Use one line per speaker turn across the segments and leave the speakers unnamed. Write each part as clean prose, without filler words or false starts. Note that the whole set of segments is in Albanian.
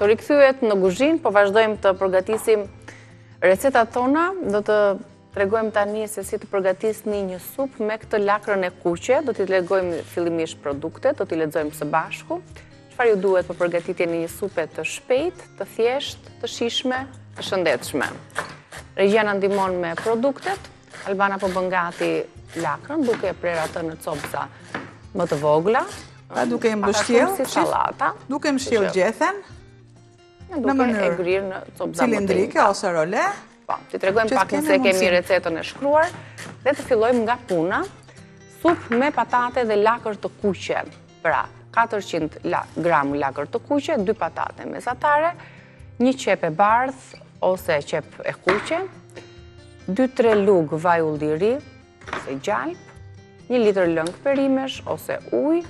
rikëthyet në kuzhinë, po vazhdojmë të përgatisim recetat tona, do të tregojmë tani se si të përgatisni një supë me këtë lakrën e kuqe, do t'i tregojmë fillimisht produktet, do t'i lexojmë së bashku. Çfarë ju duhet për përgatitjen e një supe të shpejtë, të thjeshtë, të shijshme, të shëndetshme. Regjia na ndihmon me produktet. Albana po bën gati lakrën, duke e prerë atë në copëza më të vogla.
Duke e mbështjell
si sallata.
Duke mbështjell gjethen.
Në mënyrë e grirë në copëza
cilindrike ose role.
Po, t'i tregojmë pak nëse kemi recetën e shkruar dhe të fillojmë nga puna. Supë me patate dhe lakër të kuqe. Pra, 400 gram lakër të kuqe, 2 patate mesatare, 1 qep e bardhë ose qep e kuqe, 2-3 lugë vaj ulliri ose gjalp, 1 litër lëng perimesh ose ujë,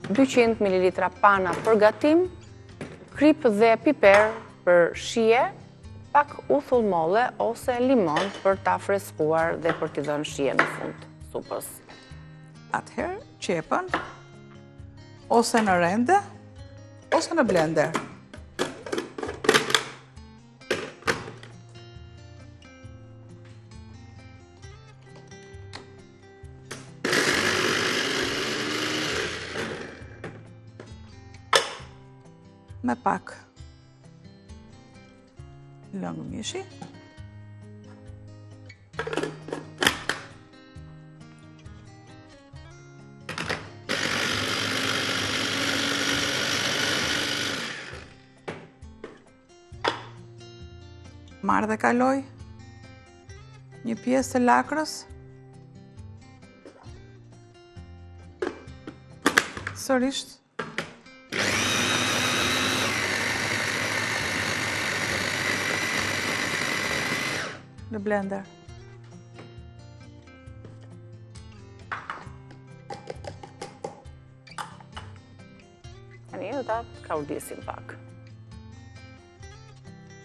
200 ml pana për gatim, krip dhe piper për shije, pak uthull molle ose limon për ta freskuar dhe për t'i dhënë shije në fund supës.
Atëherë, qepën, ose në rende, ose në blender. Me pak lëng mishi. Marr dhe kaloj një pjesë të lakrës. Sërish në blender.
Tani do ta kaurdisim pak.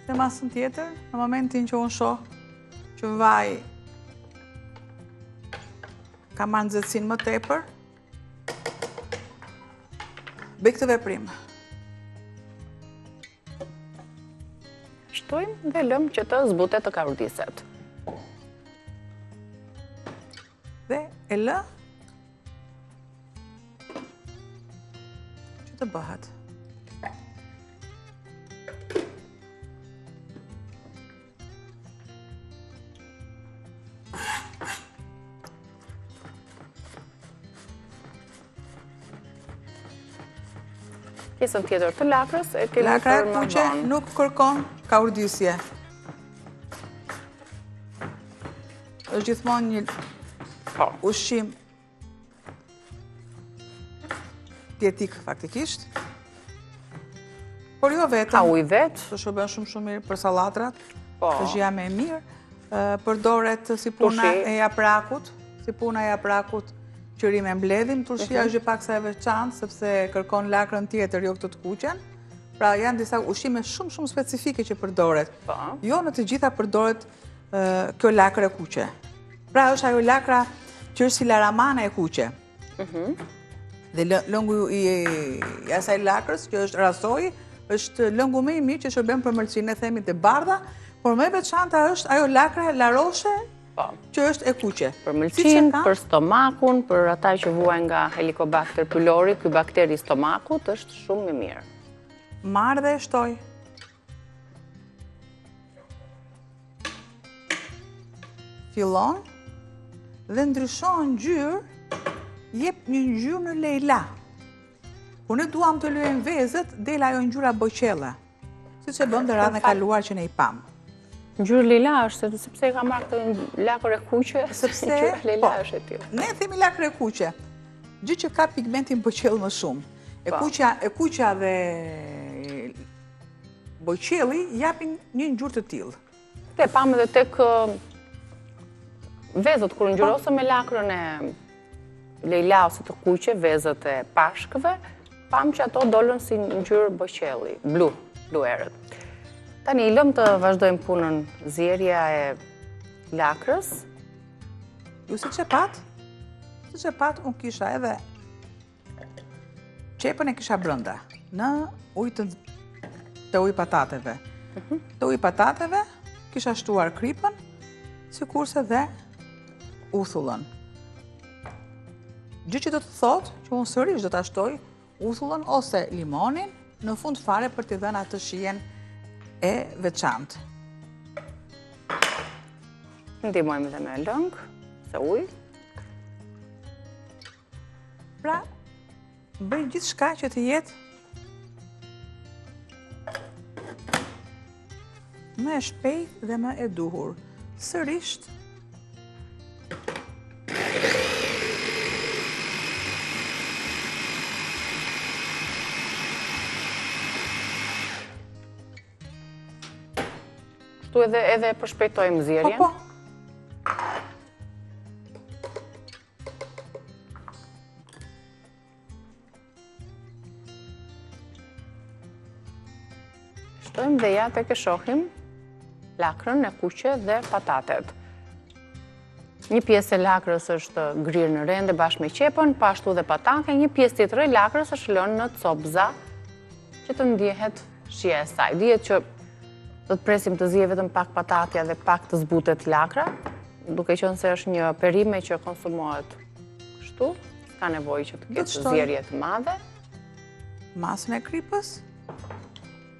Në masën tjetër, në momentin që unë shoh që vaj ka marrë nxehtësinë më tepër, bëj këtë veprim.
Shtojmë dhe lëmë që të zbutet të kaurdiset.
Dhe e lë që të bëhet.
Pjesën tjetër të lakrës e kemi
lakra
për më
kuqe
vonë.
nuk kërkon kaurdisje. Është gjithmonë një ushqim dietik faktikisht. Por jo vetëm.
Ka ujë vet.
Të shërben shumë mirë për sallatrat.
Po.
Është gjëja më e mirë. Përdoret si puna e japrakut, qëri me mbledhim, turshia është pak sa e veçantë, sepse kërkon lakrën tjetër, jo këtë të kuqen. Pra janë disa ushqime shumë specifike që përdoret. Jo në të gjitha përdoret kjo lakrë e kuqe. Pra është ajo lakra që është si laramana e kuqe. Dhe lëngu i asaj lakrës, që është rasoi, është lëngu më i mirë që shërben për mërcinë e themit e bardha, por më e veçanta është ajo lakra laroshe që është e kuqe.
Për mëlçinë, për stomakun, për ata që vuajnë nga Helicobacter pylori, ky bakteri i stomakut është shumë i mirë.
Marr dhe shtoj. Fillon dhe ndryshon ngjyrë, jep një ngjyrë në lejla. Kur ne duam të lyejmë vezët, del ajo ngjyra boqella, siç e bën radhën e kaluar që ne i pam.
Ngjyrë lila është, sepse ka marrë këtë lakër e kuqe, sepse ngjyra lila është e tillë.
Ne themi lakër e kuqe, gjë që ka pigmentin boqell më shumë. E kuqja dhe boqelli japin një ngjyrë të tillë.
Te pam edhe tek vezët kur ngjyrosën me lakrën e lejla ose të kuqe, vezët e pashkëve, pam që ato dolën si ngjyrë boqelli, blu erët. Tani, lëm të vazhdojmë punën zjerja e lakrës.
Ju si që pat, unë kisha edhe qepën e kisha brënda, në ujë të uj patateve. Të uj patateve kisha shtuar kripën, sikurse dhe uthullën. Gjë që do të thotë që unë sërish do të ashtoj uthullën ose limonin në fund fare për t'i dhënë atë shijen e veçantë.
Ndihmojmë dhe me lëng, se ujë.
Pra, bëj gjithë shka që të jetë më e shpejt dhe më e duhur. Sërisht,
Kështu edhe përshpejtojmë zjerjen.
po.
Shtojmë dhe ja tek e shohim lakrën e kuqe dhe patatet. Një pjesë e lakrës është grirë në rende bashkë me qepën, pashtu dhe patate, një pjesë tjetër e lakrës është lënë në copza që të ndjehet shija e saj. Dihet që do të presim të zije vetëm pak patatja dhe pak të zbutet lakra, duke qenë se është një perime që konsumohet kështu, ka nevojë që të ketë zjerje të madhe.
Masën e kripës,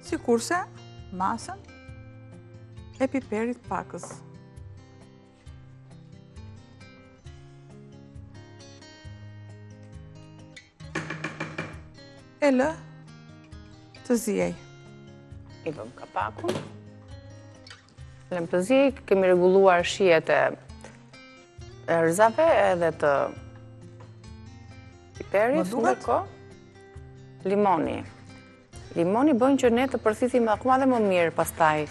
sikurse masën e piperit pakës. E lë të zijej.
I vëm kapakun. Lëm të zijej, kemi rregulluar shijet e erëzave edhe të piperit, ndërkohë limoni. Limoni bën që ne të përthithim akoma dhe më mirë pastaj.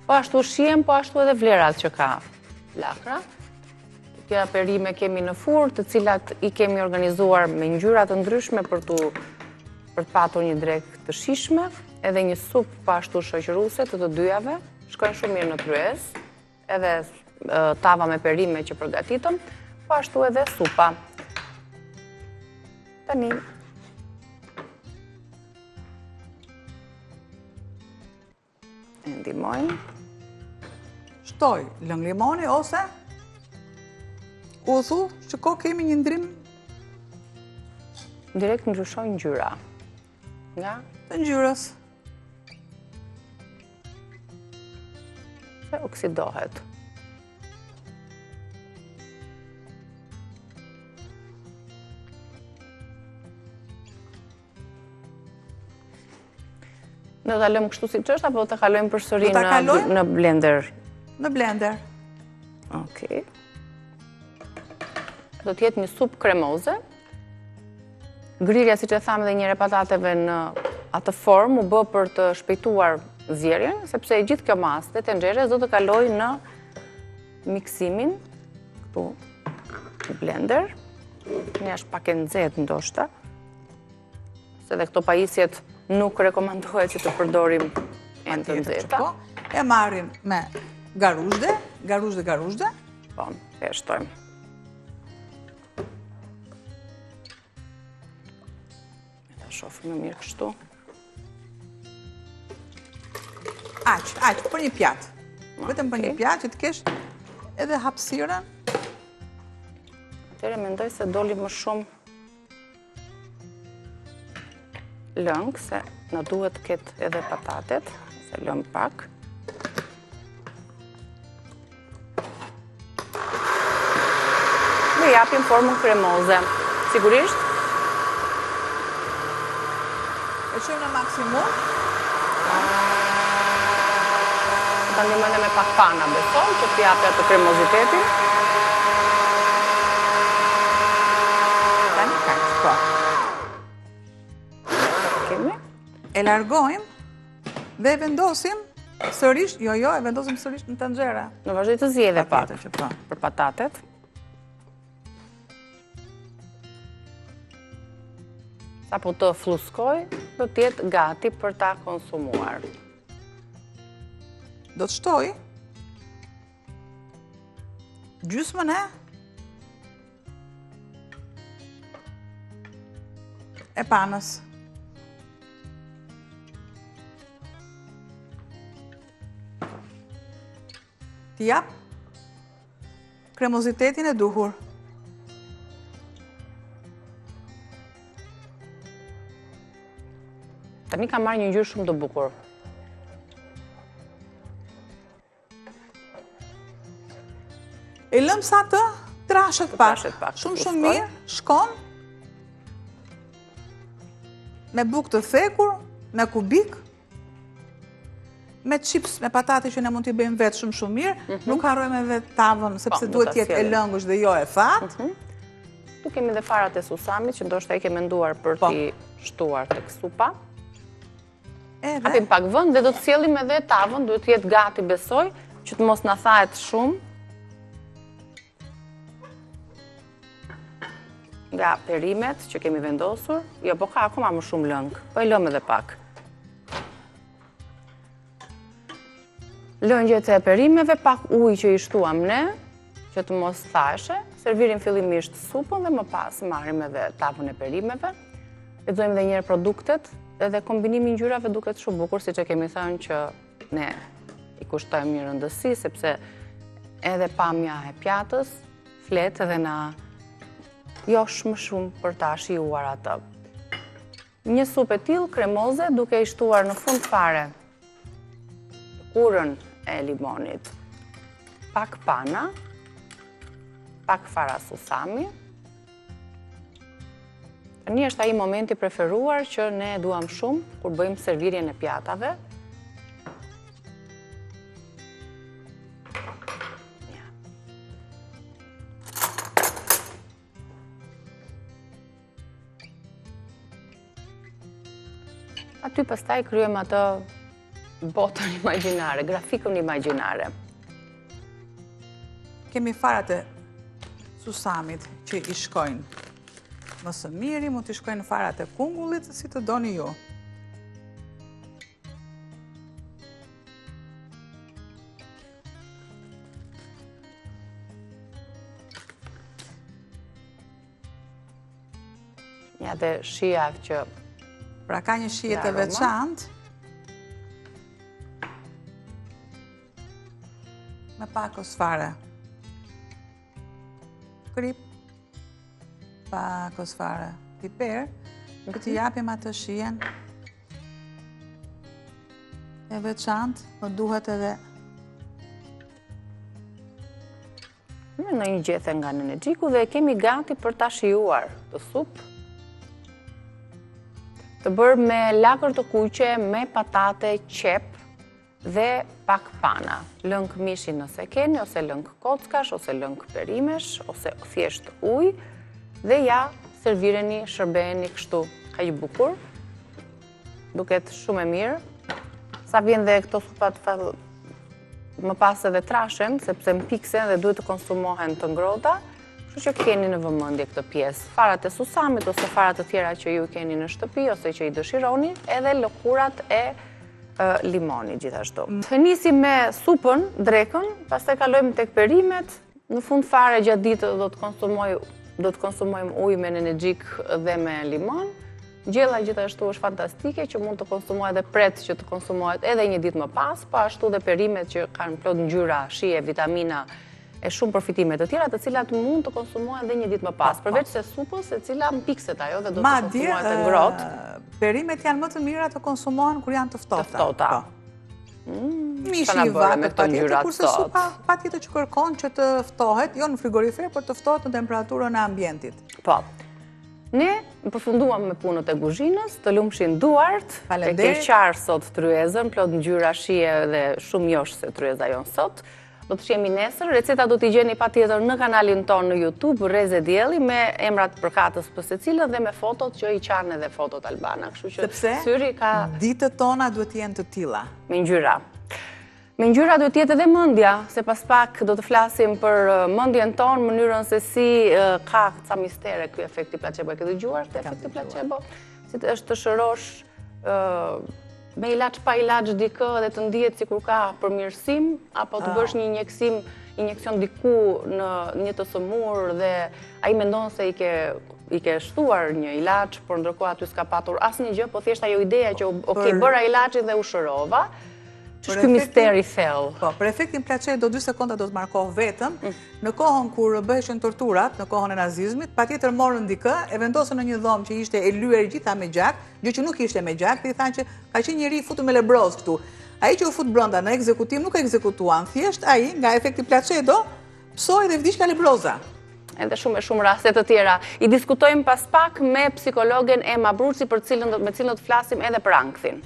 Po ashtu shihen, po ashtu edhe vlerat që ka lakra. Tjera perime kemi në furrë, të cilat i kemi organizuar me ngjyra të ndryshme për të patur një drekë të shijshme, edhe një supë po ashtu shoqëruese të dyjave, shkojnë shumë mirë në kryes, edhe tava me perime që përgatitëm, po ashtu edhe supa. Tani e ndihmojmë.
Shtoj lëng limoni ose uthull, që ko kemi një ndrim
direkt ndryshojnë ngjyra. Nga
të ngjyrës.
Se oksidohet. Do ta lëmë kështu siç është apo do ta kalojmë përsëri në blender?
Në blender.
Okej. Do të jetë një supë kremoze. Grirja, siç e thamë edhe njëre patateve në atë formë, u bë për të shpejtuar zjerjen, sepse gjithë kjo masë të tenxherës do të kalojë në miksimin këtu në blender. Një është pak e nxehtë ndoshta. Se dhe këto pajisjet nuk rekomandohet që të përdorim ende të nxehta.
E marrim me garuzhde.
Po, e shtojmë. Ta shohim më mirë kështu.
Aq, për një pjatë. Vetëm për një pjatë që të kesh edhe hapësirën.
Atëherë mendoj se doli më shumë lëng, se në duhet të ketë edhe patatet, se lëm pak. Dhe japim formën kremoze. Sigurisht.
E shojmë në maksimum.
Ta ndihmojmë me pak pana, besoj, që të japë atë kremozitetin.
Tani kaq, po. E largojmë dhe e vendosim sërish, e vendosim sërish në tenxhere.
Në vazhdoj të zjedhe pak për patatet. Sa po të fluskoj, do t'jetë gati për ta konsumuar.
Do të shtoj gjysmën e panës. t'i jap kremozitetin e duhur.
Tani ka marrë një ngjyrë shumë të bukur.
E lëm sa të trashet pak. Shumë mirë, shkon me bukë të thekur, në kubik, me chips, me patate që ne mund t'i bëjmë vetë shumë mirë, nuk harrojmë edhe tavën, sepse duhet jetë e lëngësh dhe jo e fatë.
Tu kemi dhe farat e susamit, që ndoshta i ke menduar për t'i shtuar tek supa. Hapim pak vend dhe do të sjellim edhe tavën, duhet të jetë gati, besoj, që të mos na thahet shumë. Nga perimet që kemi vendosur, jo, po ka akoma më shumë lëngë, po e lëm edhe pak. Lëngjet e perimeve, pak ujë që i shtuam ne, që të mos thashe, servirim fillimisht supën dhe më pas marrim edhe tavën e perimeve. Lexojmë edhe njëherë produktet, edhe kombinimi i ngjyrave duket shumë bukur, siç e kemi thënë që ne i kushtojmë një rëndësi, sepse edhe pamja e pjatës flet edhe na josh më shumë për ta shijuar atë. Një supë e tillë kremoze duke i shtuar në fund fare kurën e limonit, pak pana, pak fara susami. Tani është ai momenti preferuar që ne duam shumë kur bëjmë servirjen e pjatave. Aty pastaj kryejmë atë botën imagjinare, grafikun imagjinare.
Kemi farat e susamit që i shkojnë më së miri, mund t'i shkojnë farat e kungullit, si të doni ju.
Ja dhe shija që...
Pra ka një shije të veçantë, me pak osfare krip, pak osfare piper, që t'i japim atë shijen e veçantë, më duhet edhe
në një gjethe nga nënë Xhiku dhe kemi gati për ta shijuar të supë, të bërë me lakër të kuqe, me patate, qep dhe pak pana. Lëng mishi nëse keni, ose lëng kockash, ose lëng perimesh, ose thjesht ujë, dhe ja servireni, shërbeni kështu kaq bukur. Duket shumë e mirë. Sa vjen dhe këto supat më pas edhe trashen, sepse mpiksen dhe duhet të konsumohen të ngrohta. Kështu që keni në vëmendje këtë pjesë. Farat e susamit ose farat të tjera që ju keni në shtëpi ose që i dëshironi, edhe lëkurat e limonit gjithashtu. Të nisim me supën, drekën, pastaj kalojmë tek perimet. Në fund fare gjatë ditës do të konsumojmë ujë me nënë Xhik dhe me limon. Gjella gjithashtu është fantastike që mund të konsumohet edhe pret që të konsumohet edhe një ditë më pas, po ashtu dhe perimet që kanë plot ngjyra, shije, vitamina e shumë përfitime të tjera, të cilat mund të konsumohen edhe një ditë më pas, përveç se supës e cila mpikset ajo dhe do të konsumohet e ngrohtë.
Perimet janë më të mira të konsumohen kur janë të ftohta. Mishi i vatët patjetër, kurse supa patjetër që kërkon që të ftohet, jo në frigorifer, por të ftohet në temperaturën e ambientit.
Po. Ne përfunduam me punët e kuzhinës, të lumshin duart, e ke qarë sot tryezën, plot ngjyra, shije dhe shumë josh se tryeza jonë sot. Do të shihemi nesër, receta do t'i gjeni patjetër në kanalin tonë në YouTube, Reze Dielli, me emrat përkatës për secilën dhe me fotot që i qanë edhe fotot Albana.
Sepse ditët tona duhet jenë të tilla.
Me ngjyra. Me ngjyra duhet jetë edhe mendja, se pas pak do të flasim për mendjen tonë, mënyrën se si ka ca mistere ky efekti placebo. E ke dëgjuar këtë efekti placebo? Si është të shërosh me ilaç pa ilaç dikë dhe të ndihet sikur ka përmirësim, apo të bësh një injekcion diku në një të sëmur dhe ai mendon se i ke shtuar një ilaç, por ndërkohë aty s'ka patur asnjë gjë, po thjesht ajo ideja që ok, bëra ilaçin dhe u shërova. Që ky misteri thellë?
Po, për efektin placebo 2 sekonda do të markoh vetëm, në kohën kur bëheshin torturat, në kohën e nazizmit, patjetër morën dikë, e vendosën në një dhomë që ishte e lyer gjitha me gjak, gjë që nuk ishte me gjak, dhe i thanë që ka qenë njeri futur me lebroz këtu. Ai që u fut brenda në ekzekutim nuk ekzekutuan, thjesht ai nga efekti placebo psoi dhe vdiq nga lebroza.
Edhe shumë raste të tjera. I diskutojmë pas pak me psikologen Ema Bruci me cilën do të flasim edhe për ankthin.